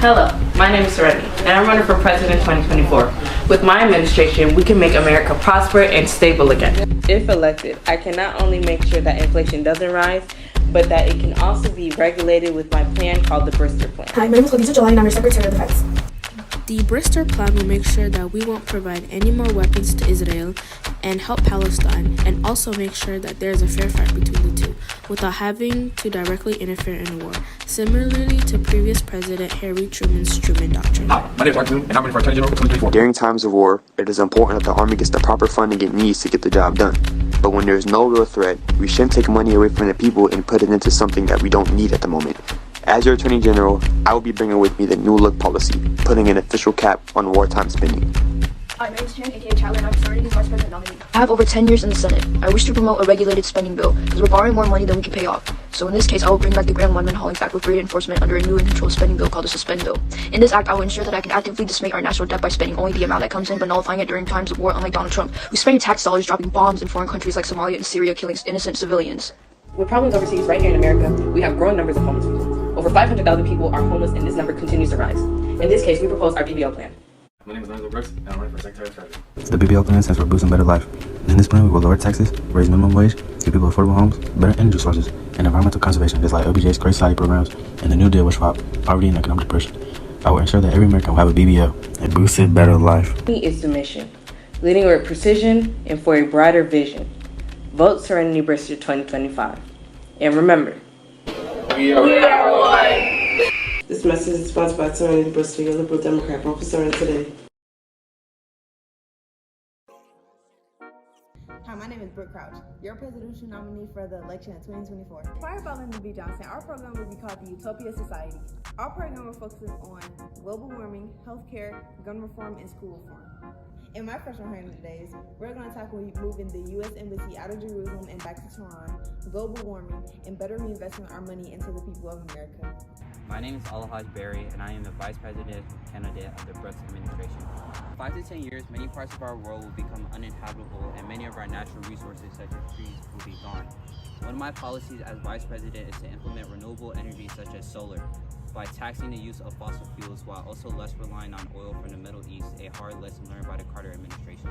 Hello, my name is Serenity, and I'm running for President 2024. With my administration, we can make America prosper and stable again. If elected, I can not only make sure that inflation doesn't rise, but that it can also be regulated with my plan called the Brister Plan. Hi, my name is Khadija Jalai and I'm your Secretary of Defense. The Brister Plan will make sure that we won't provide any more weapons to Israel and help Palestine, and also make sure that there is a fair fight between the two, without having to directly interfere in a war, similarly to previous President Harry Truman's Truman Doctrine. Hi, my name is Mark Bloom, and I'm running for Attorney General for 2024. During times of war, it is important that the Army gets the proper funding it needs to get the job done. But when there is no real threat, we shouldn't take money away from the people and put it into something that we don't need at the moment. As your Attorney General, I will be bringing with me the New Look policy, putting an official cap on wartime spending. Hi, my name is Chan, aka Tyler, and I'm Serenity's Vice President nominee. I have over 10 years in the Senate. I wish to promote a regulated spending bill, because we're borrowing more money than we can pay off. So in this case, I will bring back the Grand Lundman Hauling Act with greater enforcement under a new and controlled spending bill called the Suspend Bill. In this act, I will ensure that I can actively dismay our national debt by spending only the amount that comes in, but nullifying it during times of war, unlike Donald Trump, who's spending tax dollars dropping bombs in foreign countries like Somalia and Syria, killing innocent civilians. With problems overseas, right here in America, we have growing numbers of homeless people. Over 500,000 people are homeless, and this number continues to rise. In this case, we propose our BBL plan. My name is Nigel Brooks, and I'm running for Secretary of Treasury. The BBL plan stands for Boosting Better Life. In this plan, we will lower taxes, raise minimum wage, give people affordable homes, better energy sources, and environmental conservation, just like LBJ's Great Society programs and the New Deal which fought poverty and economic depression. I will ensure that every American will have a BBL, a Boosted Better Life. Is the mission, leading with precision and for a brighter vision. Vote Serenity Brister 2025. And remember, We are one. This message is sponsored by Serenity Brister, your liberal Democrat. Vote for Serenity today. Hi, my name is Brooke Crouch, your presidential nominee for the election in 2024. Inspired by Lyndon B. Johnson, our program will be called the Utopia Society. Our program will focus on global warming, healthcare, gun reform, and school reform. In my first 100 days, we're going to tackle moving the U.S. Embassy out of Jerusalem and back to Tehran, global warming, and better reinvesting our money into the people of America. My name is Alhaj Berry, and I am the Vice President candidate of the Brooks administration. 5 to 10 years, many parts of our world will become uninhabitable, and many of our natural resources, such as trees, will be gone. One of my policies as Vice President is to implement renewable energy such as solar, by taxing the use of fossil fuels while also less relying on oil from the Middle East, a hard lesson learned by the Carter administration.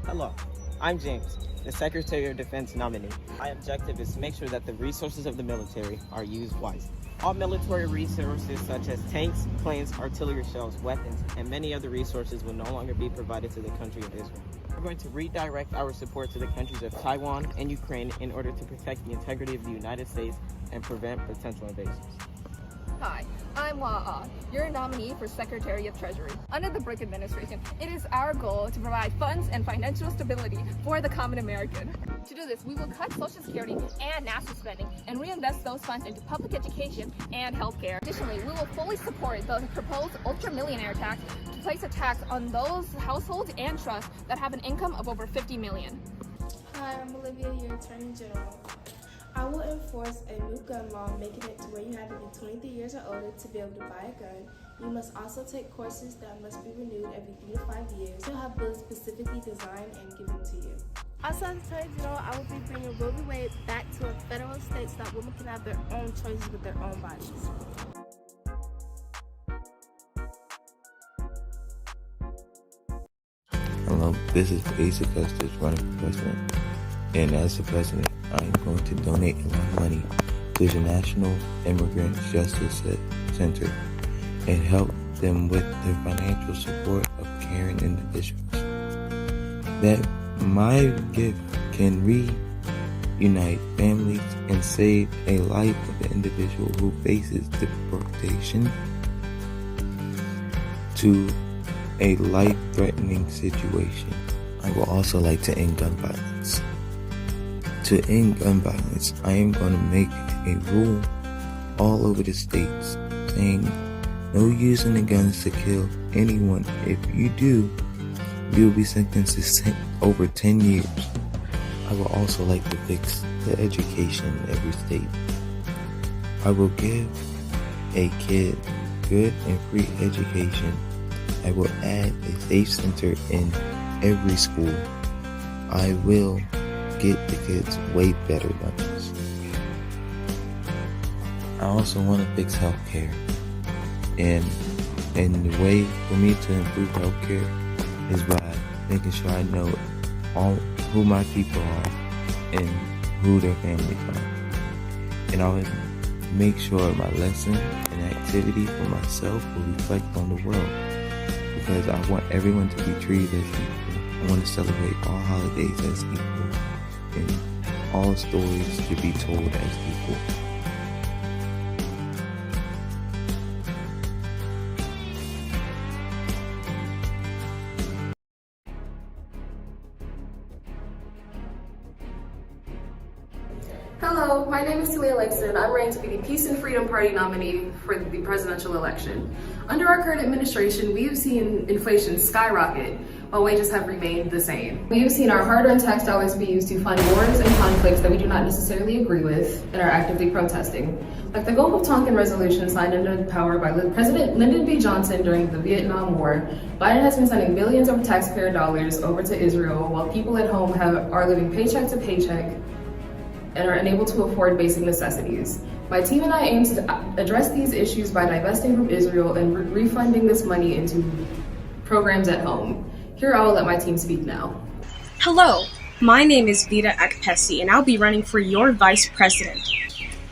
Hello, I'm James, the Secretary of Defense nominee. My objective is to make sure that the resources of the military are used wisely. All military resources such as tanks, planes, artillery shells, weapons, and many other resources will no longer be provided to the country of Israel. We're going to redirect our support to the countries of Taiwan and Ukraine in order to protect the integrity of the United States and prevent potential invasions. Hi, I'm Wa'a, your nominee for Secretary of Treasury. Under the Brick administration, it is our goal to provide funds and financial stability for the common American. To do this, we will cut Social Security and national spending and reinvest those funds into public education and healthcare. Additionally, we will fully support the proposed ultra-millionaire tax to place a tax on those households and trusts that have an income of over $50 million. Hi, I'm Olivia, your Attorney General. I will enforce a new gun law, making it to where you have to be 23 years or older to be able to buy a gun. You must also take courses that must be renewed every 3 to 5 years. You'll have bills specifically designed and given to you. Also, as Attorney General, I will be bringing Roe v. Wade back to a federal state so that women can have their own choices with their own bodies. Hello, this is Asa Custis running for president. And as the president, I'm going to donate a lot of money to the National Immigrant Justice Center and help them with their financial support of caring individuals. That my gift can reunite families and save a life of the individual who faces deportation to a life-threatening situation. I would also like to end gun violence. To end gun violence, I am going to make a rule all over the states saying no using the guns to kill anyone. If you do, you'll be sentenced to over 10 years. I would also like to fix the education in every state. I will give a kid good and free education. I will add a safe center in every school. I will get the kids way better lunches. I also want to fix healthcare, and And the way for me to improve healthcare is by making sure I know who my people are and who their families are. And I'll make sure my lesson and activity for myself will reflect on the world, because I want everyone to be treated as equal. I want to celebrate all holidays as equal and all stories to be told as equal. Hello, my name is Talia Langston. I'm running to be the Peace and Freedom Party nominee for the presidential election. Under our current administration, we have seen inflation skyrocket while wages have remained the same. We have seen our hard-earned tax dollars be used to fund wars and conflicts that we do not necessarily agree with and are actively protesting. Like the Gulf of Tonkin resolution signed into power by President Lyndon B. Johnson during the Vietnam War, Biden has been sending billions of taxpayer dollars over to Israel while people at home are living paycheck to paycheck and are unable to afford basic necessities. My team and I aim to address these issues by divesting from Israel and refunding this money into programs at home. Here I will let my team speak now. Hello, my name is Vita Akpesi and I'll be running for your vice president.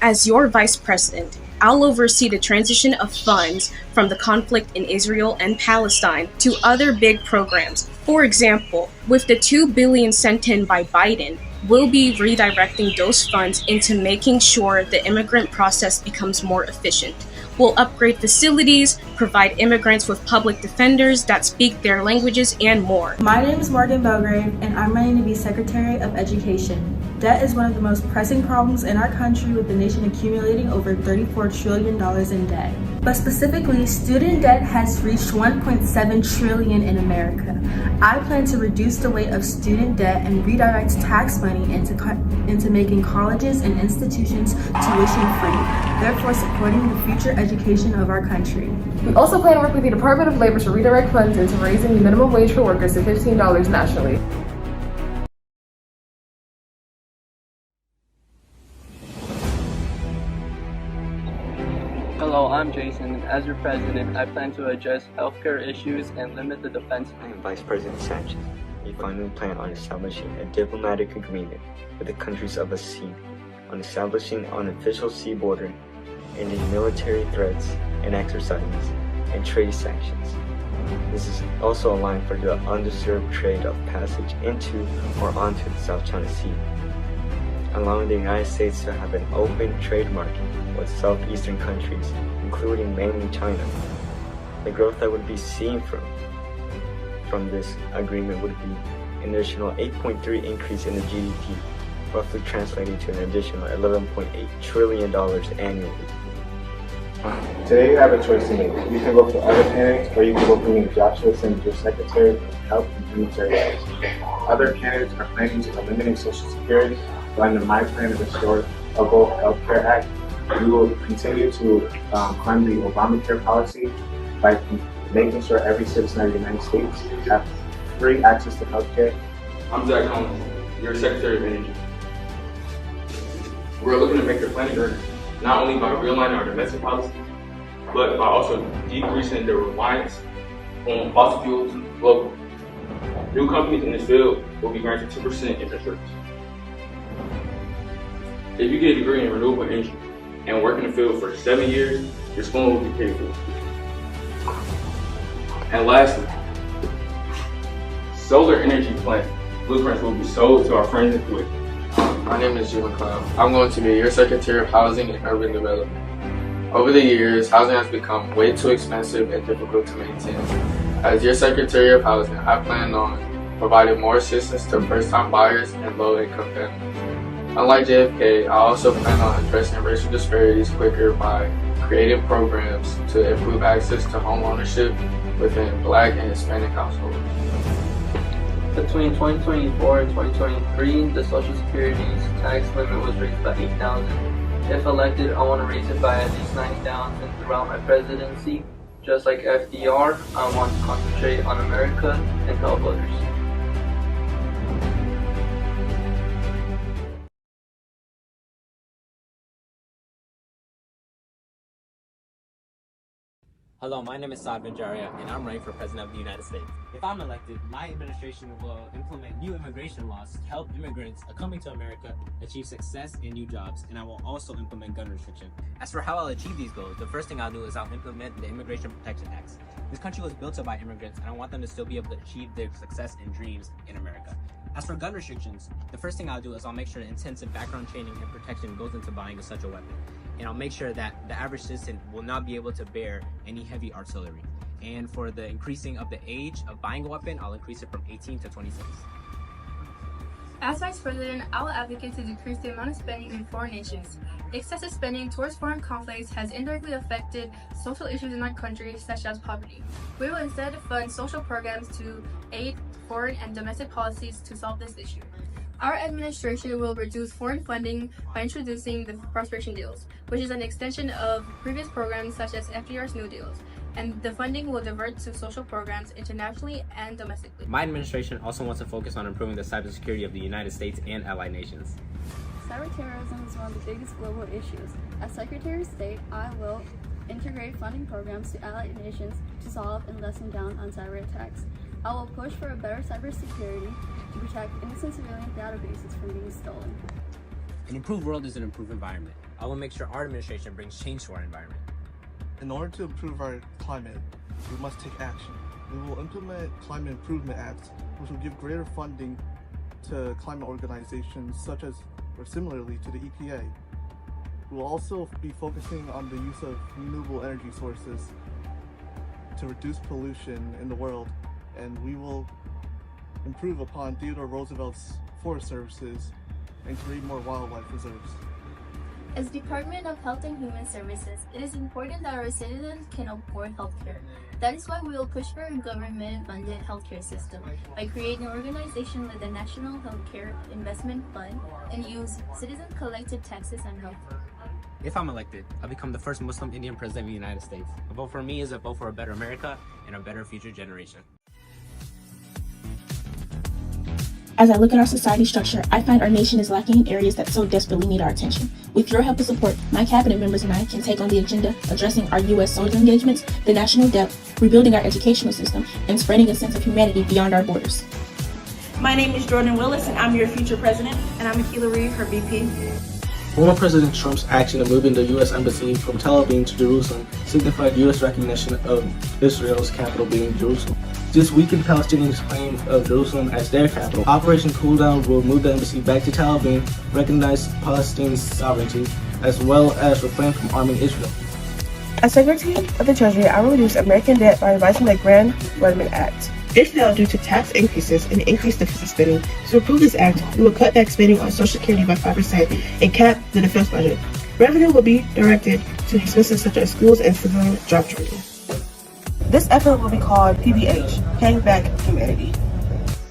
As your vice president, I'll oversee the transition of funds from the conflict in Israel and Palestine to other big programs. For example, with the $2 billion sent in by Biden, we'll be redirecting those funds into making sure the immigrant process becomes more efficient. We'll upgrade facilities, provide immigrants with public defenders that speak their languages, and more. My name is Morgan Belgrave, and I'm running to be Secretary of Education. Debt is one of the most pressing problems in our country, with the nation accumulating over $34 trillion in debt. But specifically, student debt has reached $1.7 trillion in America. I plan to reduce the weight of student debt and redirect tax money into making colleges and institutions tuition-free, therefore supporting the future education of our country. We also plan to work with the Department of Labor to redirect funds into raising the minimum wage for workers to $15 nationally. Hello, I'm Jason. As your president, I plan to address healthcare issues and limit the defense. I am Vice President Sanchez. We finally plan on establishing a diplomatic agreement with the countries of the sea, on establishing an official sea border, ending military threats and exercises, and trade sanctions. This is also a line for the undisturbed trade of passage into or onto the South China Sea, allowing the United States to have an open trade market with southeastern countries, including mainly China. The growth that would be seen from this agreement would be an additional 8.3 increase in the GDP, roughly translating to an additional $11.8 trillion annually. Today you have a choice to make. You can vote for other candidates, or you can vote for me, Joshua Sims, your Secretary of Health and Human Services. Other candidates are planning to eliminate Social Security, but under my plan to restore a Affordable Health Care Act. We will continue to fund the Obamacare policy by making sure every citizen of the United States has free access to health care. I'm Zach Collins, your Secretary of Energy. We're looking to make the planet greener, not only by realigning our domestic policy, but by also decreasing the reliance on fossil fuels globally. New companies in this field will be granted 2% interest rates. If you get a degree in renewable energy and work in the field for 7 years, your schooling will be paid for. And lastly, solar energy plant blueprints will be sold to our friends and Kuwait. My name is Jim McLeod. I'm going to be your Secretary of Housing and Urban Development. Over the years, housing has become way too expensive and difficult to maintain. As your Secretary of Housing, I plan on providing more assistance to first-time buyers and low-income families. Unlike JFK, I also plan on addressing racial disparities quicker by creating programs to improve access to home ownership within Black and Hispanic households. Between 2024 and 2023, the Social Security tax limit was raised by $8,000. If elected, I want to raise it by at least $90,000 throughout my presidency. Just like FDR, I want to concentrate on America and help others. Hello, my name is Saad Benjaria, and I'm running for President of the United States. If I'm elected, my administration will implement new immigration laws to help immigrants coming to America achieve success and new jobs, and I will also implement gun restriction. As for how I'll achieve these goals, the first thing I'll do is I'll implement the Immigration Protection Acts. This country was built up by immigrants, and I want them to still be able to achieve their success and dreams in America. As for gun restrictions, the first thing I'll do is I'll make sure that intensive background training and protection goes into buying such a weapon. And I'll make sure that the average citizen will not be able to bear any heavy artillery. And for the increasing of the age of buying a weapon, I'll increase it from 18 to 26. As Vice President, I will advocate to decrease the amount of spending in foreign nations. Excessive spending towards foreign conflicts has indirectly affected social issues in our country, such as poverty. We will instead fund social programs to aid foreign and domestic policies to solve this issue. Our administration will reduce foreign funding by introducing the Prosperity Deals, which is an extension of previous programs such as FDR's New Deals, and the funding will divert to social programs internationally and domestically. My administration also wants to focus on improving the cybersecurity of the United States and allied nations. Cyberterrorism is one of the biggest global issues. As Secretary of State, I will integrate funding programs to allied nations to solve and lessen down on cyber attacks. I will push for a better cybersecurity to protect innocent civilian databases from being stolen. An improved world is an improved environment. I will make sure our administration brings change to our environment. In order to improve our climate, we must take action. We will implement Climate Improvement Acts, which will give greater funding to climate organizations such as, or similarly to the EPA. We will also be focusing on the use of renewable energy sources to reduce pollution in the world, and we will improve upon Theodore Roosevelt's forest services and create more wildlife reserves. As Department of Health and Human Services, it is important that our citizens can afford healthcare. That is why we will push for a government-funded healthcare system by creating an organization like the National Healthcare Investment Fund and use citizen-collected taxes on health. If I'm elected, I'll become the first Muslim Indian president of the United States. A vote for me is a vote for a better America and a better future generation. As I look at our society structure, I find our nation is lacking in areas that so desperately need our attention. With your help and support, my cabinet members and I can take on the agenda addressing our U.S. soldier engagements, the national debt, rebuilding our educational system, and spreading a sense of humanity beyond our borders. My name is Jordan Willis, and I'm your future president. And I'm Akila Reed, her VP. Former President Trump's action of moving the U.S. Embassy from Tel Aviv to Jerusalem signified U.S. recognition of Israel's capital being Jerusalem. This weakened Palestinians' claim of Jerusalem as their capital. Operation Cool Down will move the embassy back to Tel Aviv, recognize Palestinian sovereignty, as well as refrain from arming Israel. As Secretary of the Treasury, I will reduce American debt by revising the Grant-Wiedemann Act. This failed due to tax increases and increased deficit spending. To approve this act, we will cut back spending on Social Security by 5% and cap the defense budget. Revenue will be directed to expenses such as schools and civilian job training. This effort will be called PBH, Paying Back Humanity.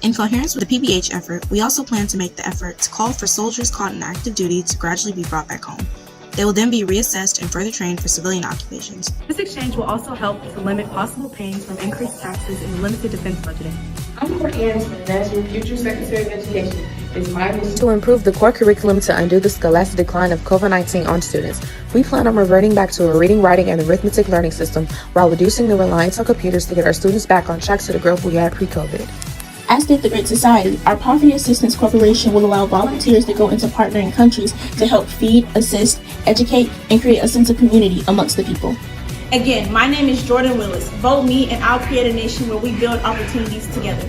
In coherence with the PBH effort, we also plan to make the effort to call for soldiers caught in active duty to gradually be brought back home. They will then be reassessed and further trained for civilian occupations. This exchange will also help to limit possible pains from increased taxes and limited defense budgeting. I'm Courtney Anderson, and as your future Secretary of Education, it's my mission to improve the core curriculum to undo the scholastic decline of COVID-19 on students. We plan on reverting back to a reading, writing, and arithmetic learning system while reducing the reliance on computers to get our students back on track to the growth we had pre-COVID. As did the Great Society, our Poverty Assistance Corporation will allow volunteers to go into partnering countries to help feed, assist, educate, and create a sense of community amongst the people. Again, my name is Jordan Willis. Vote me and I'll create a nation where we build opportunities together.